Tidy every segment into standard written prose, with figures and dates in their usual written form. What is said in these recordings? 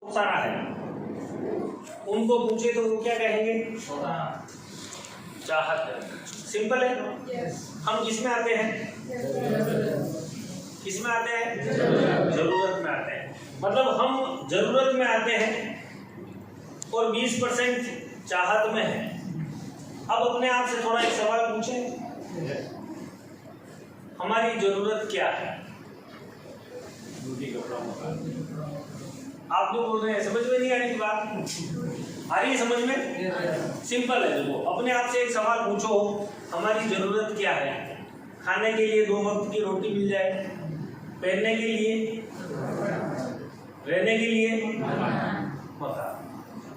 सारा है, उनको पूछे तो वो क्या कहेंगे? चाहत। सिंपल है। हम किसमें आते हैं? किसमें आते हैं? जरूरत में आते हैं। मतलब हम जरूरत में आते हैं और 20% चाहत में है। अब अपने आप से थोड़ा एक सवाल पूछें, हमारी जरूरत क्या है? आप लोग बोल रहे हैं समझ में नहीं आ रही बात, आ रही है समझ में? सिंपल है। देखो अपने आप से एक सवाल पूछो, हमारी जरूरत क्या है? खाने के लिए 2 वक्त की रोटी मिल जाए, पहनने के लिए, रहने के लिए मकान।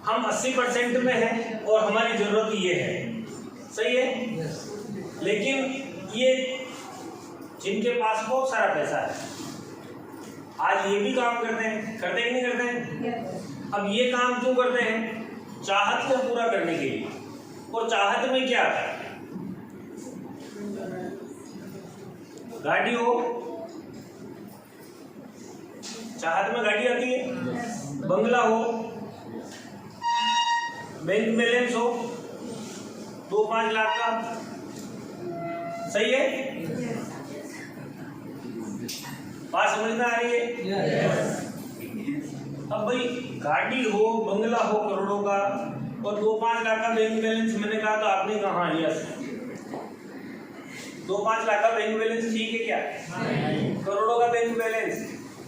हम 80% में हैं और हमारी जरूरत ये है, सही है? लेकिन ये जिनके पास बहुत सारा पैसा है आज ये भी काम करते हैं, करते कि नहीं करते हैं? अब ये काम क्यों करते हैं? चाहत को पूरा करने के लिए। और चाहत में क्या आता है? गाड़ी हो, चाहत में गाड़ी आती है, बंगला हो, बैंक बैलेंस हो 2-5 लाख का, सही है? बात समझ में आ रही है? अब भाई गाड़ी हो, बंगला हो करोड़ों का और 2-5 लाख का बैंक बैलेंस, मैंने कहा तो आपने कहा यस। 2-5 लाख का बैंक बैलेंस ठीक है क्या? करोड़ों का बैंक बैलेंस,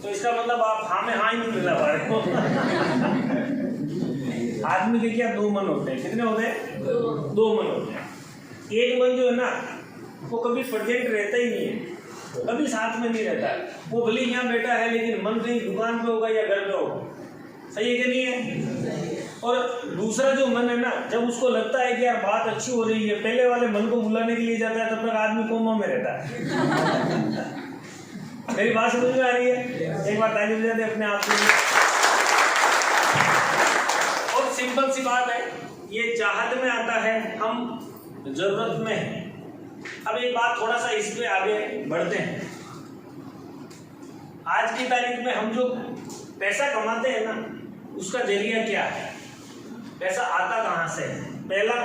तो इसका मतलब आप हाँ में हाँ ही नहीं मिला पा रहे हो। आदमी के क्या 2 मन होते हैं? कितने होते हैं? 2 मन होते हैं। एक मन जो है ना वो कभी प्रेजेंट रहता ही नहीं है, कभी साथ में नहीं रहता है। वो भले यहाँ बैठा है लेकिन मन कहीं दुकान पे होगा या घर पे होगा, सही है कि नहीं है? और दूसरा जो मन है ना, जब उसको लगता है कि यार बात अच्छी हो रही है, पहले वाले मन को बुलाने के लिए जाता है, तब तक आदमी कोमा में रहता है। मेरी बात समझ में आ रही है? एक बार ताली बजा दे अपने आप को। और सिंपल सी बात है, ये चाहत में आता है, हम जरूरत में है। अब एक बात थोड़ा सा इस पे आगे बढ़ते हैं। आज की तारीख में हम जो पैसा कमाते हैं ना, उसका जरिया क्या है? पैसा आता कहाँ से है? पहला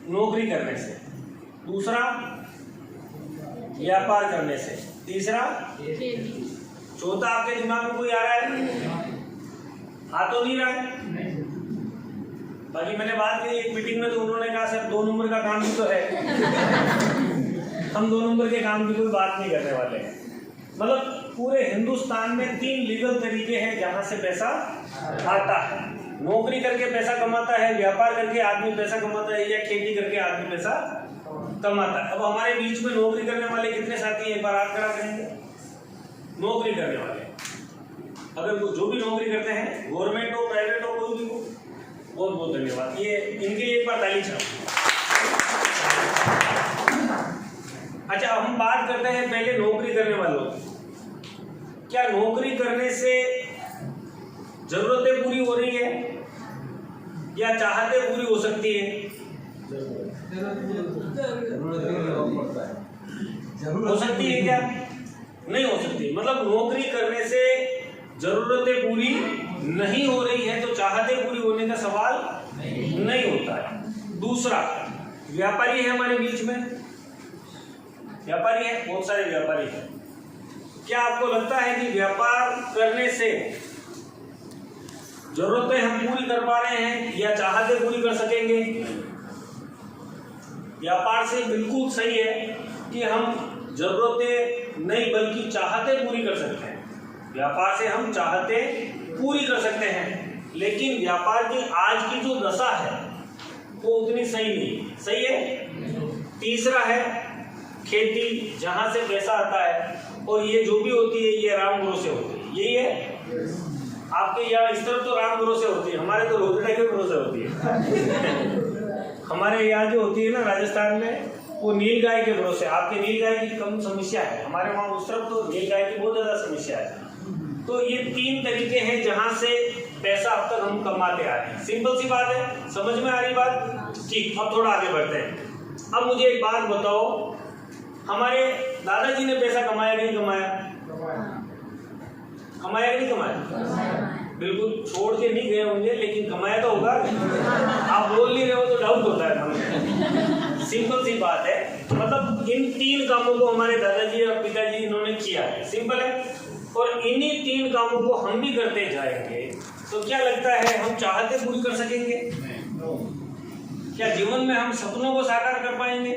नौकरी करने से, दूसरा व्यापार करने से, तीसरा, चौथा आपके दिमाग में कोई आ रहा है? आ तो नहीं रहा है। बाकी मैंने बात की एक मीटिंग में तो उन्होंने कहा सर 2 नंबर का काम भी तो है। हम 2 नंबर के काम की कोई बात नहीं करने वाले हैं। मतलब पूरे हिंदुस्तान में 3 लीगल तरीके हैं जहां से पैसा आता है। नौकरी करके पैसा कमाता है, व्यापार करके आदमी पैसा कमाता है, या खेती करके आदमी पैसा कमाता है। अब हमारे बीच में नौकरी करने वाले कितने साथी हैं? एक बार हाथ खड़ा करेंगे। नौकरी करने वाले, अगर वो जो भी नौकरी करते हैं, गवर्नमेंट हो, प्राइवेट हो, कोई भी हो, बहुत बहुत धन्यवाद। ये इनके लिए एक बार ताली चाहूँ। अच्छा, हम बात करते हैं पहले नौकरी करने वालों की। क्या नौकरी करने से जरूरतें पूरी हो रही है या चाहतें पूरी हो सकती है? हो सकती है क्या? नहीं हो सकती। मतलब नौकरी करने से जरूरतें पूरी नहीं हो रही है तो चाहतें पूरी होने का सवाल नहीं होता है। दूसरा, व्यापारी है हमारे बीच में, व्यापारी है, बहुत सारे व्यापारी हैं। क्या आपको लगता है कि व्यापार करने से जरूरतें हम पूरी कर पा रहे हैं या चाहतें पूरी कर सकेंगे? व्यापार से बिल्कुल सही है कि हम जरूरतें नहीं बल्कि चाहतें पूरी कर सकते हैं। व्यापार से हम चाहतें पूरी कर सकते हैं, लेकिन व्यापार की आज की जो दशा है वो उतनी सही नहीं, सही है? तीसरा है खेती, जहां से पैसा आता है, और ये जो भी होती है ये राम भरोसे होती है। यही है आपके यहाँ इस तरफ तो राम भरोसे होती है, हमारे तो रोजगार के भरोसे होती है। हमारे यहाँ जो होती है ना राजस्थान में, वो नील गाय के भरोसे। आपके नील गाय की कम समस्या है, हमारे वहाँ उस तरफ तो नील गाय की बहुत ज्यादा समस्या है। तो ये 3 तरीके हैं जहां से पैसा अब तक हम कमाते आ रहे हैं। सिंपल सी बात है, समझ में आ रही बात? ठीक, अब थोड़ा आगे बढ़ते हैं। अब मुझे एक बात बताओ, हमारे दादाजी ने पैसा कमाया कि नहीं कमाया? कमाया कि नहीं कमाया? बिल्कुल छोड़ के नहीं गए होंगे, लेकिन कमाया तो होगा। आप बोल नहीं रहे हो तो डाउट होता है मन में। सिंपल सी बात है, मतलब इन 3 कामों को हमारे दादाजी और पिताजी इन्होंने किया है, सिंपल है। और इन्हीं 3 कामों को हम भी करते जाएंगे तो क्या लगता है हम चाहते पूरी कर सकेंगे? क्या जीवन में हम सपनों को साकार कर पाएंगे?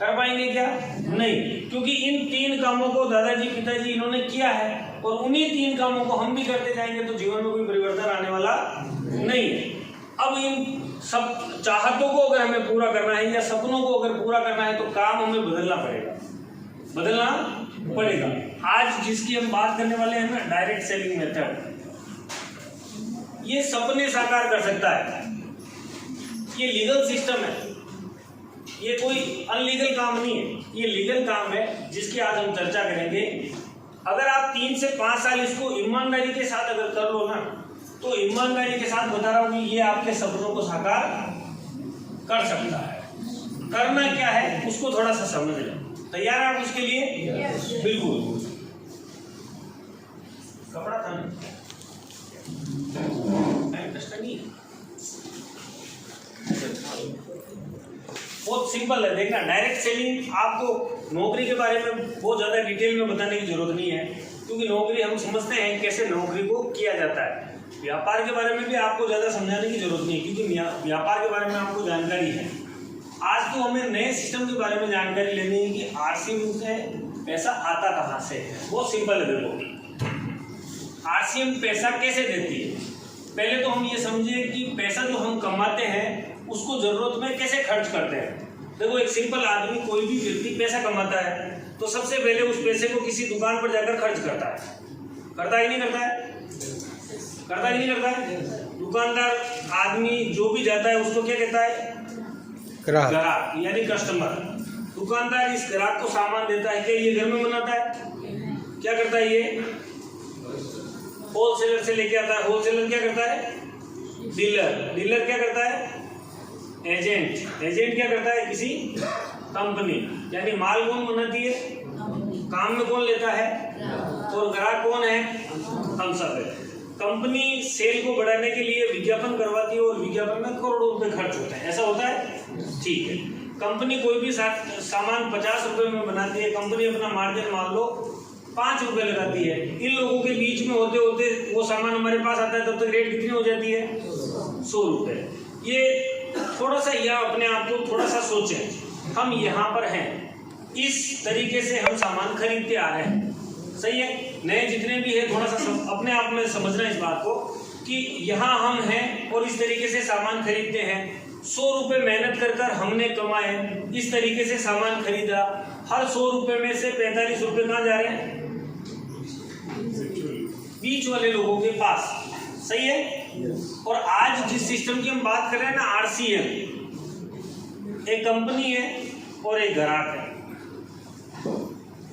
कर पाएंगे क्या? नहीं, क्योंकि इन 3 कामों को दादाजी पिताजी इन्होंने किया है और उन्हीं 3 कामों को हम भी करते जाएंगे तो जीवन में कोई परिवर्तन आने वाला नहीं है। अब इन सब चाहतों को अगर हमें पूरा करना है या सपनों को अगर पूरा करना है तो काम हमें बदलना पड़ेगा। आज जिसकी हम बात करने वाले हैं ना, डायरेक्ट सेलिंग मेथड, ये सपने साकार कर सकता है। ये लीगल सिस्टम है, ये कोई अनलीगल काम नहीं है, ये लीगल काम है जिसकी आज हम चर्चा करेंगे। अगर आप 3 से 5 साल इसको ईमानदारी के साथ अगर कर लो ना, तो ईमानदारी के साथ बता रहा हूं कि ये आपके सपनों को साकार कर सकता है। करना क्या है उसको थोड़ा सा समझ लो। तैयार है आप उसके लिए? बिल्कुल। कपड़ा था ना, बहुत सिंपल है। देखना, डायरेक्ट सेलिंग आपको नौकरी के बारे में बहुत ज़्यादा डिटेल में बताने की जरूरत नहीं है, क्योंकि नौकरी हम समझते हैं कैसे नौकरी को किया जाता है। व्यापार के बारे में भी आपको ज़्यादा समझाने की जरूरत नहीं है, क्योंकि व्यापार के बारे में आपको जानकारी है। आज तो हमें नए सिस्टम के बारे में जानकारी लेनी है कि आरसीएम से पैसा आता कहाँ से है। बहुत सिंपल है। देखो, आरसीएम पैसा कैसे देती है। पहले तो हम ये समझे कि पैसा जो हम कमाते हैं उसको जरूरत में कैसे खर्च करते हैं। देखो, एक सिंपल आदमी, कोई भी व्यक्ति पैसा कमाता है तो सबसे पहले उस पैसे को किसी दुकान पर जाकर खर्च करता है। करता ही नहीं करता है? करता ही नहीं करता है। दुकानदार आदमी जो भी जाता है उसको क्या कहता है? ग्राहक, यानी कस्टमर। दुकानदार इस ग्राहक को सामान देता है, क्या ये घर में बनाता है? क्या करता है? ये होलसेलर से लेके आता है। होलसेलर क्या करता है? डीलर क्या करता है? एजेंट क्या करता है? किसी कंपनी। यानी माल कौन बनाती है? काम में कौन लेता है? और ग्राहक कौन है? हम सब है। कंपनी सेल को बढ़ाने के लिए विज्ञापन करवाती है और विज्ञापन में करोड़ों रुपए खर्च होते हैं। ऐसा होता है? ठीक है। कंपनी कोई भी सामान 50 रुपए में बनाती है, कंपनी अपना मार्जिन मान लो 5 रुपए लगाती है। इन लोगों के बीच में होते होते वो सामान हमारे पास आता है, तब तक रेट कितनी हो जाती है? 100 रुपए। ये थोड़ा सा या अपने आप को थोड़ा सा सोचें, हम यहाँ पर हैं, इस तरीके से हम सामान खरीदते आ रहे हैं, सही है? नए जितने भी है थोड़ा सा अपने आप में समझना इस बात को कि यहाँ हम हैं और इस तरीके से सामान खरीदते हैं। 100 रुपए मेहनत कर हमने कमाए, इस तरीके से सामान खरीदा। हर 100 रुपए में से 45 रुपए कहाँ जा रहे हैं? बीच वाले लोगों के पास, सही है? और आज जिस सिस्टम की हम बात कर रहे हैं ना, आरसीएम, एक कंपनी है और एक ग्राहक है।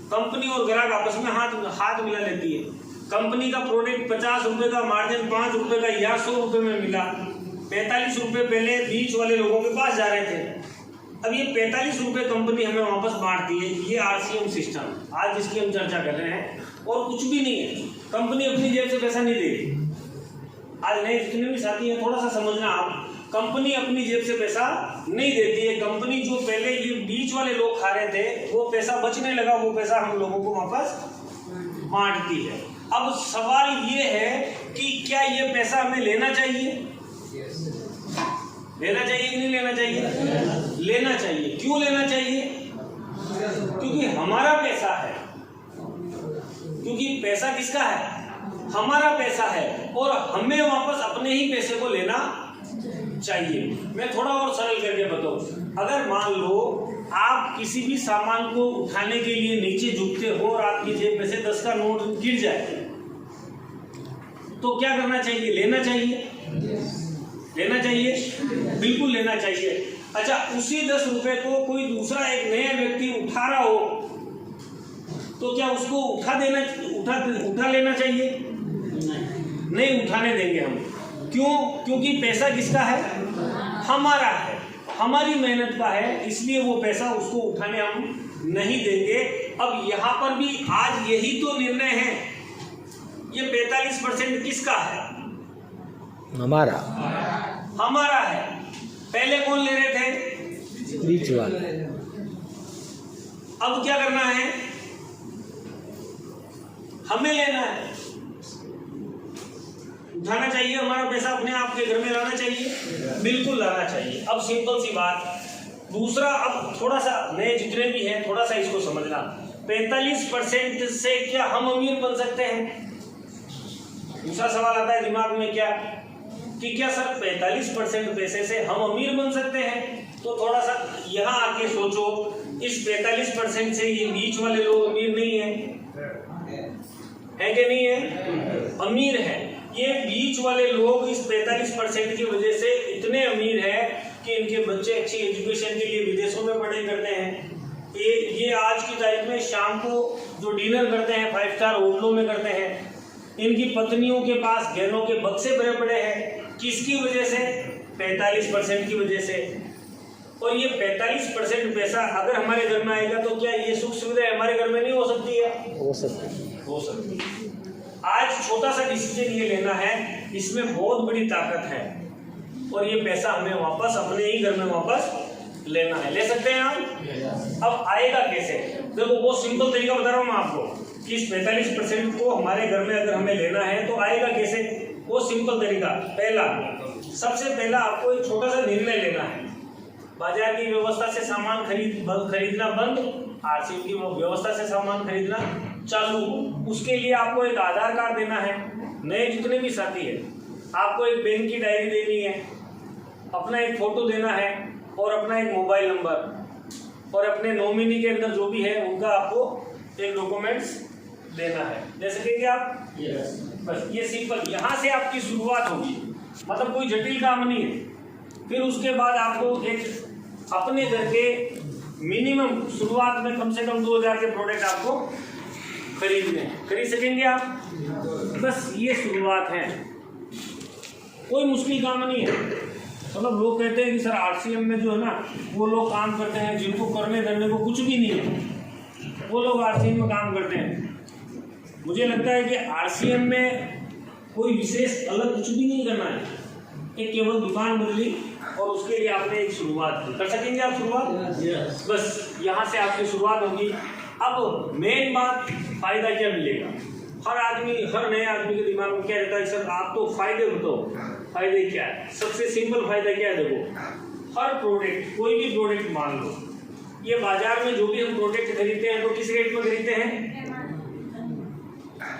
कंपनी और ग्राहक आपस में हाथ मिला लेती है। कंपनी का प्रोडक्ट 50 रुपए का, मार्जिन 5 रुपए का या 100 रुपए में मिला। 45 रुपए पहले बीच वाले लोगों के पास जा रहे थे। अब ये 45 रुपए कंपनी हमें वापस बांटती है। ये आरसीएम सिस्टम आज जिसकी हम चर्चा कर रहे हैं, और कुछ भी नहीं है। कंपनी अपनी जेब से पैसा नहीं देगी। आज नए जितने भी साथी हैं थोड़ा सा समझना आप, कंपनी अपनी जेब से पैसा नहीं देती है। कंपनी जो पहले ये बीच वाले लोग खा रहे थे, वो पैसा बचने लगा, वो पैसा हम लोगों को वापस बांटती है। अब सवाल ये है कि क्या ये पैसा हमें लेना चाहिए? लेना चाहिए कि नहीं लेना चाहिए? लेना चाहिए। क्यों लेना चाहिए? क्योंकि हमारा पैसा है। क्योंकि पैसा किसका है? हमारा पैसा है, और हमें वापस अपने ही पैसे को लेना चाहिए। मैं थोड़ा और सरल करके बताऊं। अगर मान लो आप किसी भी सामान को उठाने के लिए नीचे झुकते हो और आपकी जेब में से 10 का नोट गिर जाए, तो क्या करना चाहिए? लेना चाहिए। लेना चाहिए, बिल्कुल लेना चाहिए। अच्छा, उसी 10 रुपए को कोई दूसरा एक नया व्यक्ति उठा रहा हो तो क्या उसको उठा लेना चाहिए? नहीं उठाने देंगे हम। क्यों? क्योंकि पैसा किसका है? हमारा है, हमारी मेहनत का है, इसलिए वो पैसा उसको उठाने हम नहीं देंगे। अब यहाँ पर भी आज यही तो निर्णय है, ये 45% किसका है? हमारा हमारा है। पहले कौन ले रहे थे? बीच वाला। अब क्या करना है? हमें लेना है, उठाना चाहिए, हमारा पैसा अपने आप के घर में लाना चाहिए, बिल्कुल लाना चाहिए। अब सिंपल सी बात। दूसरा, अब थोड़ा सा नए जितने भी हैं थोड़ा सा इसको समझना। 45% से क्या हम अमीर बन सकते हैं? दूसरा सवाल आता है दिमाग में क्या कि क्या सर 45% पैसे से हम अमीर बन सकते हैं? तो थोड़ा सा यहाँ आके सोचो, इस 45% से ये बीच वाले लोग अमीर नहीं है कि नहीं है? अमीर है। ये बीच वाले लोग इस 45% की वजह से इतने अमीर हैं कि इनके बच्चे अच्छी एजुकेशन के लिए विदेशों में पढ़ाई करते हैं। ये आज की तारीख में शाम को जो डिनर करते हैं 5 स्टार होटलों में करते हैं। इनकी पत्नियों के पास गहनों के बक्से भरे पड़े हैं। किसकी वजह से? 45% की वजह से। और ये 45% पैसा अगर हमारे घर में आएगा तो क्या ये सुख सुविधा हमारे घर में नहीं हो सकती है? हो सकती है। हो सकती है। आज छोटा सा डिसीजन ये लेना है, इसमें बहुत बड़ी ताकत है और ये पैसा हमें वापस अपने ही घर में वापस लेना है। ले सकते हैं हम। अब आएगा कैसे? देखो बहुत सिंपल तरीका बता रहा हूँ मैं आपको कि इस 45% को हमारे घर में अगर हमें लेना है तो आएगा कैसे? वो सिंपल तरीका। पहला, सबसे पहला आपको एक छोटा सा निर्णय लेना है। बाजार की व्यवस्था से सामान खरीदना बंद, आरसीएम की व्यवस्था से सामान खरीदना चालू। उसके लिए आपको एक आधार कार्ड देना है। नए जितने भी साथी है आपको एक बैंक की डायरी देनी है, अपना एक फोटो देना है और अपना एक मोबाइल नंबर और अपने नॉमिनी के अंदर जो भी है उनका आपको एक डॉक्यूमेंट्स देना है। दे सकेंगे आप? यस। बस ये सिंपल, यहाँ से आपकी शुरुआत होगी, मतलब कोई जटिल काम नहीं है। फिर उसके बाद आपको एक अपने घर के मिनिमम शुरुआत में कम से कम 2000 के प्रोडक्ट आपको खरीद सकेंगे आप। बस ये शुरुआत है, कोई मुश्किल काम नहीं है। मतलब लोग कहते हैं कि सर आरसीएम में जो है ना वो लोग काम करते हैं जिनको करने धरने को कुछ भी नहीं है, वो लोग आरसीएम में काम करते हैं। मुझे लगता है कि आरसीएम में कोई विशेष अलग कुछ भी नहीं करना है, एक केवल दुकान बदली और उसके लिए आपने एक शुरुआत की। कर सकेंगे आप शुरुआत? yes. बस यहाँ से आपकी शुरुआत होगी। अब मेन बात, फायदा क्या मिलेगा? हर नए आदमी के दिमाग में क्या रहता है? सर आप तो फायदे बताओ, फायदे क्या है? सबसे सिंपल फायदा क्या है? देखो, हर प्रोडक्ट, कोई भी प्रोडक्ट मान लो, ये बाजार में जो भी हम प्रोडक्ट खरीदते हैं तो किस रेट में खरीदते हैं?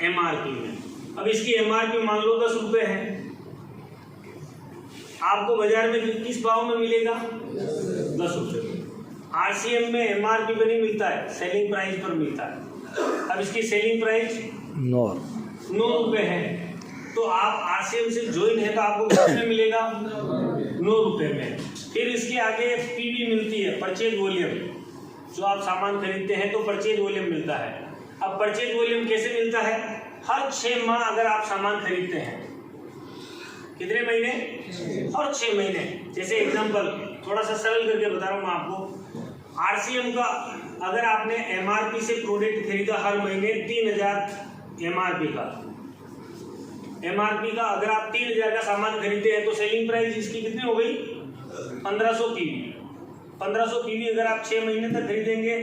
एमआरपी में। अब इसकी एमआरपी मान लो 10 रुपये है, आपको बाजार में किस भाव में मिलेगा? 10 रुपये। आरसीएम में एमआरपी पर नहीं मिलता है, सेलिंग प्राइस पर मिलता है। अब इसकी सेलिंग प्राइस 9 रुपये है, तो आप आरसीएम से ज्वाइन है तो आपको कितने मिलेगा? 9 रुपये में। फिर इसके आगे पीवी मिलती है, परचेज वॉल्यूम। जो आप सामान खरीदते हैं तो परचेज वॉल्यूम मिलता है। अब परचेज वॉल्यूम कैसे मिलता है? हर 6 माह अगर आप सामान खरीदते हैं, कितने महीने? हर 6 महीने। जैसे एग्जांपल थोड़ा सा सरल करके बता रहा हूँ मैं आपको। आरसीएम का अगर आपने एमआरपी से प्रोडक्ट खरीदा हर महीने 3000 एमआरपी का अगर आप 3000 का सामान खरीदते हैं तो सेलिंग प्राइस इसकी कितनी हो गई? 1500 पीवी। 1500 पीवी अगर आप 6 महीने तक खरीदेंगे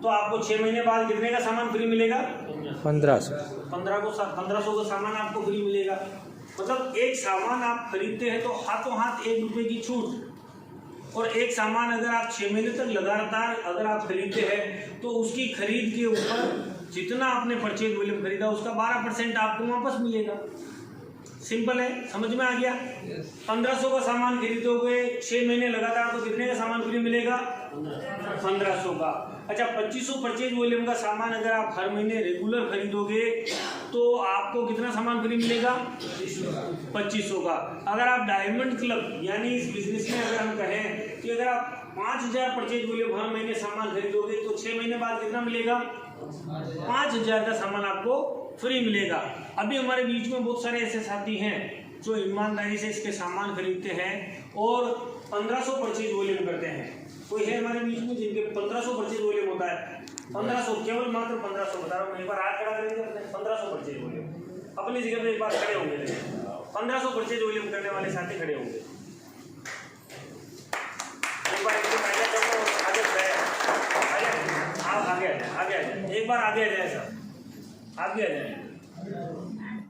तो आपको 6 महीने बाद कितने का सामान फ्री मिलेगा? 1500 का सामान आपको फ्री मिलेगा। मतलब एक सामान आप खरीदते हैं तो हाथों हाथ 1 रुपये की छूट। और एक सामान अगर आप 6 महीने तक लगातार अगर आप खरीदते हैं तो उसकी खरीद के ऊपर जितना आपने परचेज वॉल्यूम खरीदा उसका 12% आपको वापस मिलेगा। सिंपल है, समझ में आ गया? 1500 का सामान खरीदोगे 6 महीने लगातार तो कितने का सामान फ्री मिलेगा? 1500 का। अच्छा, 2500 परचेज वॉल्यूम का सामान अगर आप हर महीने रेगुलर खरीदोगे तो आपको कितना सामान फ्री मिलेगा? 2500 का। अगर आप डायमंड क्लब यानी इस बिजनेस में अगर हम कहें कि अगर आप 5000 परचेज वॉल्यूम हर महीने सामान खरीदोगे तो 6 महीने बाद कितना मिलेगा? 5000 का सामान आपको फ्री मिलेगा। अभी हमारे बीच में बहुत सारे ऐसे साथी हैं जो ईमानदारी से इसके सामान खरीदते हैं और 1500 परचेज वॉल्यूम करते हैं। कोई है हमारे बीच में जिनके 1500 परचेज वॉल्यूम होता है? 1500, केवल मात्र 1500 बता रहा हूँ मैं, एक बार हाथ खड़ा करेंगे। 1500 परचेज वॉल्यूम, अपनी जगह पे एक बार खड़े होंगे। 1500 परचेज वॉल्यूम करने वाले साथी खड़े होंगे। एक बार इसको पहले तो आगे बढ़ाए, आगे आप आगे आ जाए, आगे आ जाए, एक बार आगे आ जाए सर, आगे आ जाए।